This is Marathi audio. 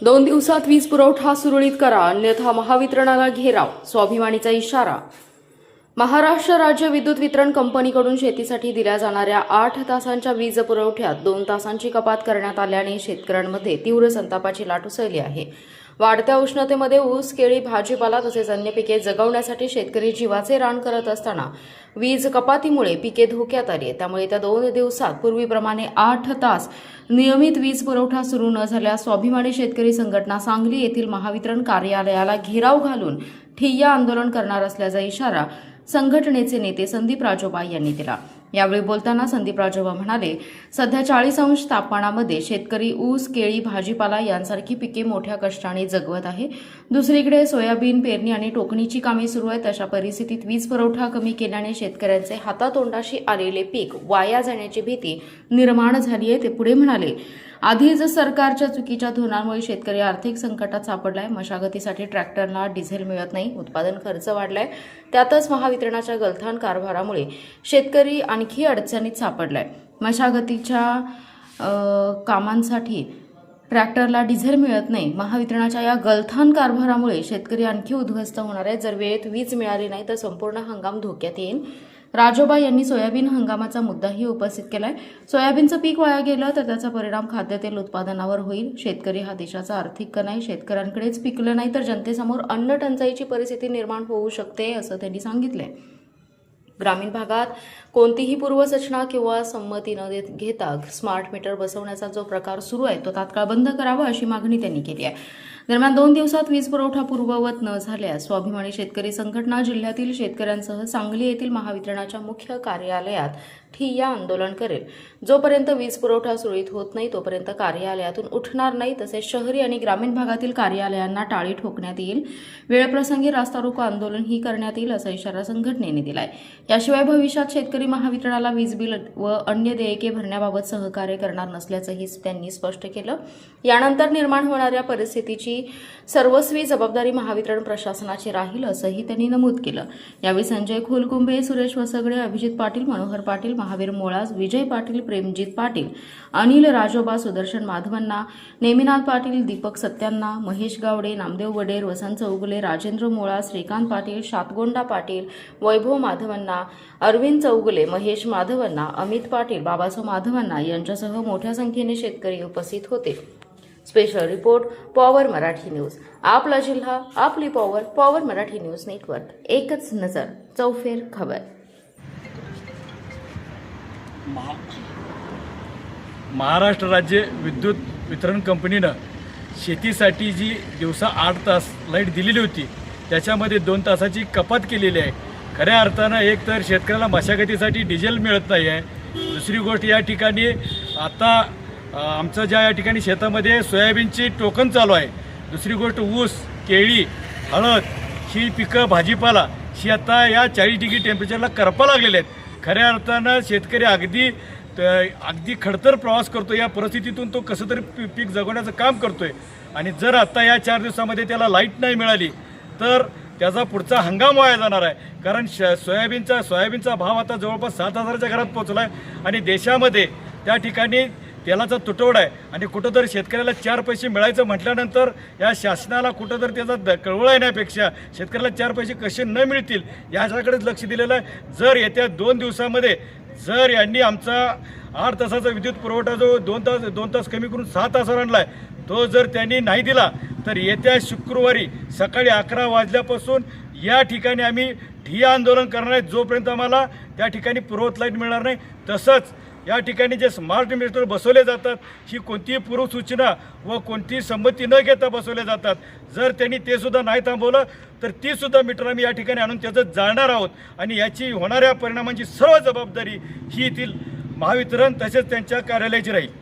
2 दिवसात वीज पुरवठा सुरळीत करा अन्यथा महावितरणाला घेराव, स्वाभिमानीचा इशारा। महाराष्ट्र राज्य विद्युत वितरण कंपनीकडून शेतीसाठी दिल्या जाणाऱ्या 8 तासांच्या वीज पुरवठ्यात 2 तासांची कपात करण्यात आल्याने शेतकऱ्यांमध्ये तीव्र संतापाची लाट उसळली आहे। वाढत्या उष्णतेमध्ये ऊस, केळी, भाजीपाला तसेच अन्य पिके जगवण्यासाठी शेतकरी जीवाचे रान करत असताना वीज कपातीमुळे पिके धोक्यात आली। त्यामुळे त्या 2 दिवसात पूर्वीप्रमाणे 8 तास नियमित वीज पुरवठा सुरू न झाल्यास स्वाभिमानी शेतकरी संघटना सांगली येथील महावितरण कार्यालयाला घेराव घालून ठिय्या आंदोलन करणार असल्याचा इशारा संघटनेचे नेते संदीप राजोबा यांनी दिला। यावेळी बोलताना संदीप राजोबा म्हणाले, सध्या 40 अंश तापमानामध्ये शेतकरी ऊस, केळी, भाजीपाला यांसारखी पिके मोठ्या कष्टाने जगवत आहे। दुसरीकडे सोयाबीन पेरणी आणि टोकणीची कामे सुरू आहेत। अशा परिस्थितीत वीज पुरवठा कमी केल्याने शेतकऱ्यांचे हातातोंडाशी आलेले पीक वाया जाण्याची भीती निर्माण झाली आहे। ते पुढे म्हणाले, आधीच सरकारच्या चुकीच्या धोरणामुळे शेतकरी आर्थिक संकटात सापडलाय। मशागतीसाठी ट्रॅक्टरला डिझेल मिळत नाही, उत्पादन खर्च वाढलाय। त्यातच महावितरणाच्या गलथान कारभारामुळे शेतकरी आणखी अडचणीत सापडलाय। मशागतीच्या कामांसाठी ट्रॅक्टरला डिझेल मिळत नाही। महावितरणाच्या या गलथान कारभारामुळे शेतकरी आणखी उद्ध्वस्त होणार आहे। जर वेळेत वीज मिळाली नाही तर संपूर्ण हंगाम धोक्यात येईल। राजोबा यांनी सोयाबीन हंगामाचा मुद्दाही उपस्थित केलाय। सोयाबीनचं पीक वाया गेलं तर त्याचा परिणाम खाद्यतेल उत्पादनावर होईल। शेतकरी हा देशाचा आर्थिक कणा आहे। शेतकऱ्यांकडेच पिकलं नाही तर जनतेसमोर अन्न टंचाईची परिस्थिती निर्माण होऊ शकते, असं त्यांनी सांगितलंय। ग्रामीण भागात कोणतीही पूर्वसूचना किंवा संमती न घेता स्मार्ट मीटर बसवण्याचा जो प्रकार सुरू आहे तो तात्काळ बंद करावा, अशी मागणी त्यांनी केली आहे। दरम्यान 2 दिवसात वीज पुरवठा पूर्ववत न झाल्यास स्वाभिमानी शेतकरी संघटना जिल्ह्यातील शेतकऱ्यांसह सांगली येथील महावितरणाच्या मुख्य कार्यालयात ठिय्या आंदोलन करेल। जोपर्यंत वीज पुरवठा सुरळीत होत नाही तोपर्यंत कार्यालयातून उठणार नाही। तसेच शहरी आणि ग्रामीण भागातील कार्यालयांना टाळी ठोकण्यात येईल। वेळप्रसंगी रास्ता रोको आंदोलनही करण्यात येईल, असा इशारा संघटनेने दिलाय। याशिवाय भविष्यात शेतकरी महावितरणाला वीज बिल व अन्य देयके भरण्याबाबत सहकार्य करणार नसल्याचंही त्यांनी स्पष्ट केलं। यानंतर निर्माण होणाऱ्या परिस्थितीची सर्वस्वी जबाबदारी महावितरण प्रशासनाची राहील, असंही त्यांनी नमूद केलं। यावेळी संजय खोलकुंबे, सुरेश वसगडे, अभिजित पाटील, मनोहर पाटील, महावीर मोळाज, विजय पाटील, प्रेमजित पाटील, अनिल राजोबा, सुदर्शन माधवन्ना, नेमिनाथ पाटील, दीपक सत्यांना, महेश गावडे, नामदेव वडेर, वसंत चौगुले, राजेंद्र मोळा, श्रीकांत पाटील, शातगोंडा पाटील, वैभव माधवन्ना, अरविंद चौगुले, महेश माधवन्ना, अमित पाटील, बाबासाहेब माधवन्ना यांच्यासह मोठ्या संख्येने शेतकरी उपस्थित होते। Special report, power Marathi news. आपला जिल्हा, आपली power, power Marathi news network. एकच नजर, चौफेर खबर। महाराष्ट्र राज्य विद्युत वितरण कंपनीनं शेतीसाठी जी दिवसा 8 तास लाईट दिलेली होती त्याच्यामध्ये 2 तासाची कपात केलेली आहे। खऱ्या अर्थानं एक तर शेतकऱ्याला मशागतीसाठी डिझेल मिळत नाही आहे। दुसरी गोष्ट, या ठिकाणी आता आमचं ज्या या ठिकाणी शेतामध्ये सोयाबीनची टोकन चालू आहे। दुसरी गोष्ट, ऊस, केळी, हळद ही पिकं, भाजीपाला ही आता या 40 डिग्री टेम्परेचरला करपा लागलेले आहेत। खऱ्या अर्थानं शेतकरी अगदी खडतर प्रवास करतो। या परिस्थितीतून तो कसं तरी पीक जगवण्याचं काम करतोय आणि जर आता या 4 दिवसामध्ये त्याला लाईट नाही मिळाली तर त्याचा पुढचा हंगाम वाया जाणार आहे। कारण सोयाबीनचा भाव आता जवळपास 7,000च्या घरात पोहोचला आहे आणि देशामध्ये त्या ठिकाणी तेलाचा तुटवडा आहे आणि कुठंतरी शेतकऱ्याला 4 पैसे मिळायचं म्हटल्यानंतर या शासनाला कुठंतरी त्याचा कळवळा येण्यापेक्षा शेतकऱ्याला 4 पैसे कसे न मिळतील याच्याकडेच लक्ष दिलेलं आहे। जर येत्या 2 दिवसामध्ये जर यांनी आमचा 8 तासाचा विद्युत पुरवठा जो 2 तास कमी करून 6 तासावर आणला आहे तो जर त्यांनी नाही दिला तर येत्या शुक्रवारी सकाळी 11 वाजल्यापासून या ठिकाणी आम्ही ठिय्या आंदोलन करणार आहे, जोपर्यंत आम्हाला त्या ठिकाणी पुरवठा लाईट मिळणार नाही। तसंच या ठिकाणी जे स्मार्ट मीटर बसवले जातात ही कोणतीही पूर्वसूचना व कोणतीही संमती न घेता बसवले जातात। जर त्यांनी ते सुद्धा नाही थांबवलं तर ती सुद्धा मीटर आम्ही या ठिकाणी आणून त्याचं जाळणार आहोत आणि याची होणाऱ्या परिणामांची सर्व जबाबदारी ही येथील महावितरण तसेच त्यांच्या कार्यालयाची राहील।